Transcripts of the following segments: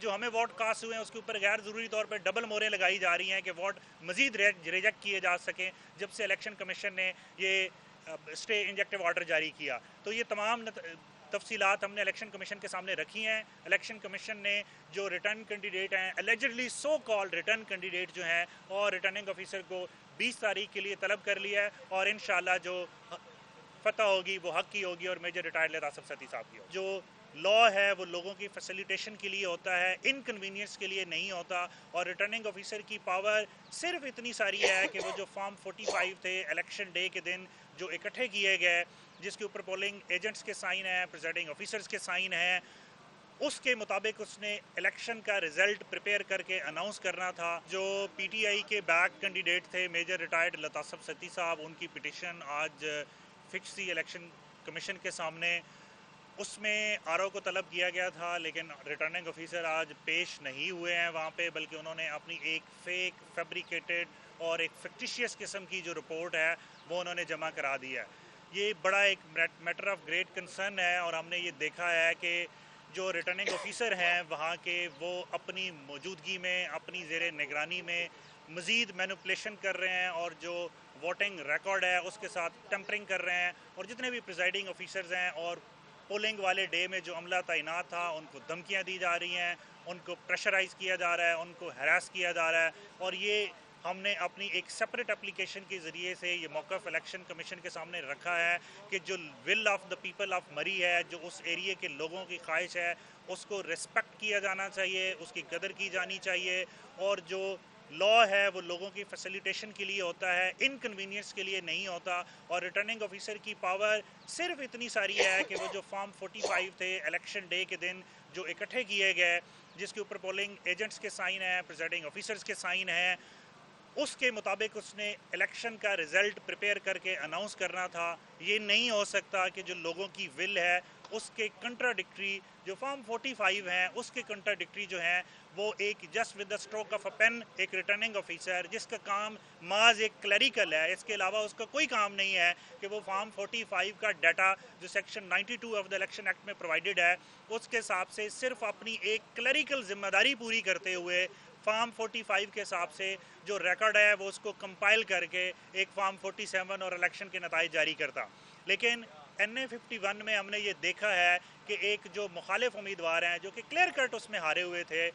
جو ہمیں vote cast ہوئے ہیں اس کے اوپر غیر ضروری طور پہ ڈبل موریں لگائی جا رہی ہیں کہ ووٹ مزید ریجیکٹ کیے جا سکیں جب سے الیکشن کمیشن نے یہ اسٹے انجیکٹو آرڈر جاری کیا. تو یہ تمام تفصیلات ہم نے الیکشن کمیشن کے سامنے رکھی ہیں. الیکشن کمیشن نے جو ریٹرن کینڈیڈیٹ ہیں allegedly so called return candidate جو ہیں اور ریٹرننگ آفیسر کو 20 تاریخ کے لیے طلب کر لیا ہے اور انشاءاللہ جو فتح ہوگی وہ حق کی ہوگی اور میجر ریٹائرڈ لیت آصف ستی صاحب کی ہوگی. جو لا ہے وہ لوگوں کی فیسیلیٹیشن کے لیے ہوتا ہے, انکنوینئنس کے لیے نہیں ہوتا. اور ریٹرننگ آفیسر کی پاور صرف اتنی ساری ہے کہ وہ جو فارم 45 تھے الیکشن ڈے کے دن جو اکٹھے کیے گئے جس کے اوپر پولنگ ایجنٹس کے سائن ہیں, پریزائڈنگ آفیسرز کے سائن ہیں, اس کے مطابق اس نے الیکشن کا رزلٹ پریپیئر کر کے اناؤنس کرنا تھا. جو پی ٹی آئی کے بیک کینڈیڈیٹ تھے میجر ریٹائرڈ لیت آصف ستی صاحب, ان کی پٹیشن آج فکس تھی الیکشن کمیشن کے سامنے. اس میں آر او کو طلب کیا گیا تھا لیکن ریٹرننگ آفیسر آج پیش نہیں ہوئے ہیں وہاں پہ, بلکہ انہوں نے اپنی ایک فیک فیبریکیٹڈ اور ایک فکٹیشیس قسم کی جو رپورٹ ہے وہ انہوں نے جمع کرا دی ہے. یہ بڑا ایک میٹر آف گریٹ کنسرن ہے اور ہم نے یہ دیکھا ہے کہ جو ریٹرننگ آفیسر ہیں وہاں کے وہ اپنی موجودگی میں اپنی زیر نگرانی میں مزید مینوپولیشن کر رہے ہیں اور جو ووٹنگ ریکارڈ ہے اس کے ساتھ ٹیمپرنگ کر رہے ہیں. اور جتنے بھی پریزائڈنگ آفیسرز ہیں اور پولنگ والے ڈے میں جو عملہ تعینات تھا ان کو دھمکیاں دی جا رہی ہیں, ان کو پریشرائز کیا جا رہا ہے, ان کو ہراس کیا جا رہا ہے. اور یہ ہم نے اپنی ایک سپریٹ اپلیکیشن کے ذریعے سے یہ موقف الیکشن کمیشن کے سامنے رکھا ہے کہ جو will of the people of Murree ہے, جو اس ایریے کے لوگوں کی خواہش ہے, اس کو ریسپیکٹ کیا جانا چاہیے, اس کی قدر کی جانی چاہیے. اور جو لا ہے وہ لوگوں کی فیسیلیٹیشن کے لیے ہوتا ہے, انکنوینئنس کے لیے نہیں ہوتا. اور ریٹرننگ آفیسر کی پاور صرف اتنی ساری ہے کہ وہ جو فارم 45 تھے الیکشن ڈے کے دن جو اکٹھے کیے گئے جس کے اوپر پولنگ ایجنٹس کے سائن ہیں, پریزائڈنگ آفیسرز کے سائن ہیں, اس کے مطابق اس نے الیکشن کا رزلٹ پریپیئر کر کے اناؤنس کرنا تھا. یہ نہیں ہو سکتا کہ جو لوگوں کی ول ہے اس کے کنٹراڈکٹری جو فارم 45 ہیں اس کے کنٹراڈکٹری جو ہیں وہ ایک just with the stroke of a pen ایک ریٹرننگ آفیسر جس کا کام محض ایک کلیریکل ہے, اس کے علاوہ اس کا کوئی کام نہیں ہے کہ وہ فارم 45 کا ڈیٹا جو section 92 of the election act میں پرووائڈڈ ہے اس کے حساب سے صرف اپنی ایک کلیریکل ذمہ داری پوری کرتے ہوئے فارم 45 کے حساب سے جو ریکارڈ ہے وہ اس کو کمپائل کر کے ایک فارم 47 اور الیکشن کے نتائج جاری کرتا. لیکن NA51 میں ہم نے یہ دیکھا ہے کہ ایک جو مخالف امیدوار ہیں جو کہ کلیئر کٹ اس میں ہارے ہوئے تھے,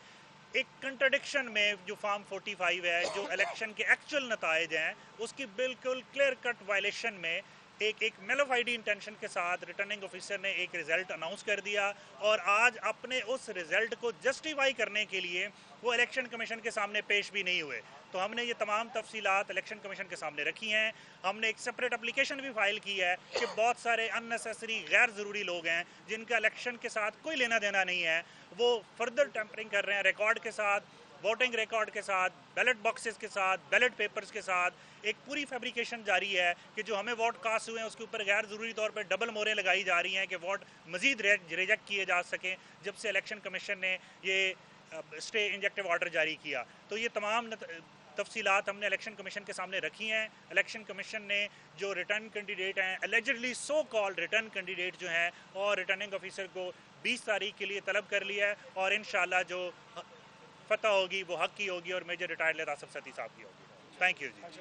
ایک کنٹرڈکشن میں جو فارم 45 ہے جو الیکشن کے ایکچول نتائج ہیں اس کی بالکل کلیئر کٹ وائلیشن میں ایک میلوفائڈی انٹینشن کے ساتھ ریٹرننگ آفیسر نے ایک رزلٹ اناؤنس کر دیا. اور آج اپنے اس رزلٹ کو جسٹیفائی کرنے کے لیے وہ الیکشن کمیشن کے سامنے پیش بھی نہیں ہوئے. تو ہم نے یہ تمام تفصیلات الیکشن کمیشن کے سامنے رکھی ہیں. ہم نے ایک سپریٹ اپلیکیشن بھی فائل کی ہے کہ بہت سارے اننیسیسری غیر ضروری لوگ ہیں جن کا الیکشن کے ساتھ کوئی لینا دینا نہیں ہے, وہ فردر ٹیمپرنگ کر رہے ہیں ریکارڈ کے ساتھ, ووٹنگ ریکارڈ کے ساتھ, بیلٹ باکسز کے ساتھ, بیلٹ پیپرز کے ساتھ. ایک پوری فیبریکیشن جاری ہے کہ جو ہمیں ووٹ کاسٹ ہوئے ہیں اس کے اوپر غیر ضروری طور پہ ڈبل موریں لگائی جا رہی ہیں کہ ووٹ مزید ریجیکٹ کیے جا سکیں جب سے الیکشن کمیشن نے یہ اسٹے انجیکٹو آرڈر جاری کیا. تو یہ تمام تفصیلات ہم نے الیکشن کمیشن کے سامنے رکھی ہیں. الیکشن کمیشن نے جو ریٹرن کینڈیڈیٹ ہیں allegedly so called return candidate جو ہیں اور ریٹرننگ آفیسر کو 20 تاریخ کے لیے طلب کر لیا ہے اور انشاءاللہ جو فتح ہوگی وہ حق کی ہوگی اور میجر ریٹائرڈ لیت آصف ستی صاحب کی ہوگی. Thank you G.